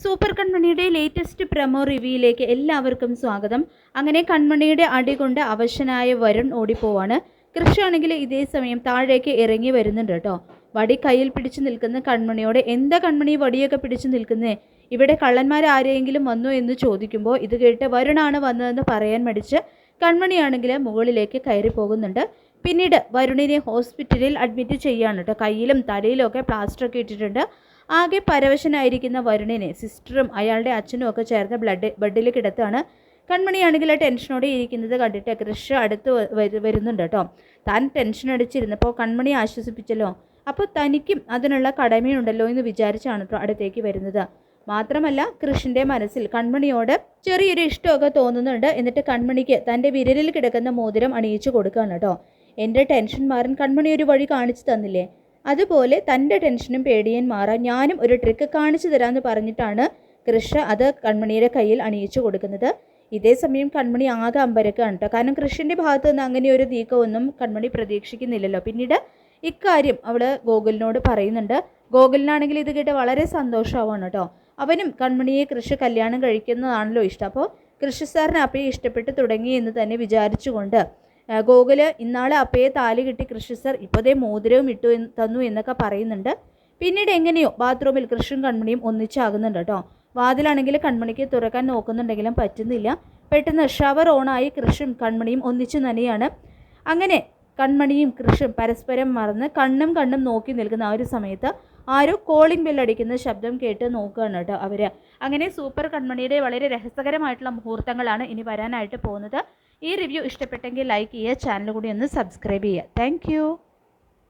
Super കൺമണിയുടെ latest promo റിവ്യൂയിലേക്ക് എല്ലാവർക്കും സ്വാഗതം. അങ്ങനെ കൺമണിയുടെ അടി കൊണ്ട് അവശനായ വരുൺ ഓടിപ്പോവാണ്. കൃഷിയാണെങ്കിൽ ഇതേ സമയം താഴേക്ക് ഇറങ്ങി വരുന്നുണ്ട് കേട്ടോ. വടി കയ്യിൽ പിടിച്ചു നിൽക്കുന്ന കൺമണിയോട് എന്താ കൺമണി വടിയൊക്കെ പിടിച്ചു നിൽക്കുന്നേ, ഇവിടെ കള്ളന്മാരാരെങ്കിലും വന്നോ എന്ന് ചോദിക്കുമ്പോൾ ഇത് കേട്ട് വരുണാണ് വന്നതെന്ന് പറയാൻ മടിച്ച് കൺമണിയാണെങ്കിൽ മുകളിലേക്ക് കയറി പോകുന്നുണ്ട്. പിന്നീട് വരുണിനെ ഹോസ്പിറ്റലിൽ അഡ്മിറ്റ് ചെയ്യാണ് കേട്ടോ. കയ്യിലും തലയിലും ഒക്കെ പ്ലാസ്റ്ററൊക്കെ ഇട്ടിട്ടുണ്ട്. ആകെ പരവശനായിരിക്കുന്ന വരുണിനെ സിസ്റ്ററും അയാളുടെ അച്ഛനും ഒക്കെ ചേർന്ന് ബെഡിൽ കിടത്താണ്. കൺമണിയാണെങ്കിൽ ടെൻഷനോടെ ഇരിക്കുന്നത് കണ്ടിട്ട് കൃഷ് അടുത്ത് വരുന്നുണ്ട് കേട്ടോ. താൻ ടെൻഷൻ അടിച്ചിരുന്നപ്പോൾ കൺമണി ആശ്വസിപ്പിച്ചല്ലോ, അപ്പോൾ തനിക്കും അതിനുള്ള കടമയുണ്ടല്ലോ എന്ന് വിചാരിച്ചാണ് കേട്ടോ അടുത്തേക്ക് വരുന്നത്. മാത്രമല്ല കൃഷിൻ്റെ മനസ്സിൽ കൺമണിയോട് ചെറിയൊരു ഇഷ്ടമൊക്കെ തോന്നുന്നുണ്ട്. എന്നിട്ട് കൺമണിക്ക് തൻ്റെ വിരലിൽ കിടക്കുന്ന മോതിരം അണിയിച്ചു കൊടുക്കുകയാണ് കേട്ടോ. എൻ്റെ ടെൻഷൻ മാറാൻ കൺമണി ഒരു വഴി കാണിച്ചു തന്നില്ലേ, അതുപോലെ തൻ്റെ ടെൻഷനും പേടിയും മാറാൻ ഞാനും ഒരു ട്രിക്ക് കാണിച്ചു തരാമെന്ന് പറഞ്ഞിട്ടാണ് കൃഷ് അത് കൺമണിയുടെ കയ്യിൽ അണിയിച്ചു കൊടുക്കുന്നത്. ഇതേ സമയം കൺമണി ആകെ അമ്പരക്കാണ് കേട്ടോ. കാരണം കൃഷിൻ്റെ ഭാഗത്ത് നിന്ന് അങ്ങനെ ഒരു നീക്കമൊന്നും കൺമണി പ്രതീക്ഷിക്കുന്നില്ലല്ലോ. പിന്നീട് ഇക്കാര്യം അവൾ ഗോകുലിനോട് പറയുന്നുണ്ട്. ഗോകുലിനാണെങ്കിൽ ഇത് കേട്ട് വളരെ സന്തോഷമാവാണ് കേട്ടോ. അവനും കൺമണിയെ കൃഷി കല്യാണം കഴിക്കുന്നതാണല്ലോ ഇഷ്ടം. അപ്പോൾ കൃഷി സാറിന് അപ്പയെ ഇഷ്ടപ്പെട്ട് തുടങ്ങി എന്ന് തന്നെ വിചാരിച്ചുകൊണ്ട് ഗോകുല് ഇന്നാളെ അപ്പയെ താലി കിട്ടി കൃഷി സാർ ഇപ്പോഴേ മോതിരവും തന്നു എന്നൊക്കെ പറയുന്നുണ്ട്. പിന്നീട് എങ്ങനെയോ ബാത്റൂമിൽ കൃഷിയും കൺമണിയും ഒന്നിച്ചാകുന്നുണ്ട് കേട്ടോ. വാതിലാണെങ്കിൽ കൺമണിക്ക് തുറക്കാൻ നോക്കുന്നുണ്ടെങ്കിലും പറ്റുന്നില്ല. പെട്ടെന്ന് ഷവർ ഓണായി കൃഷിയും കൺമണിയും ഒന്നിച്ചു നനയാണ്. അങ്ങനെ കൺമണിയും കൃഷിയും പരസ്പരം മറന്ന് കണ്ണും നോക്കി നിൽക്കുന്ന ആ ഒരു സമയത്ത് ആരോ കോളിംഗ് ബെൽ അടിക്കുന്ന ശബ്ദം കേട്ട് നോക്കുകയാണ് കേട്ടോ അവർ. അങ്ങനെ സൂപ്പർ കൺമണിയുടെ വളരെ രസകരമായിട്ടുള്ള മുഹൂർത്തങ്ങളാണ് ഇനി വരാനായിട്ട് പോകുന്നത്. ഈ റിവ്യൂ ഇഷ്ടപ്പെട്ടെങ്കിൽ ലൈക്ക് ചെയ്യുക, ചാനൽ കൂടി ഒന്ന് സബ്സ്ക്രൈബ് ചെയ്യുക. താങ്ക്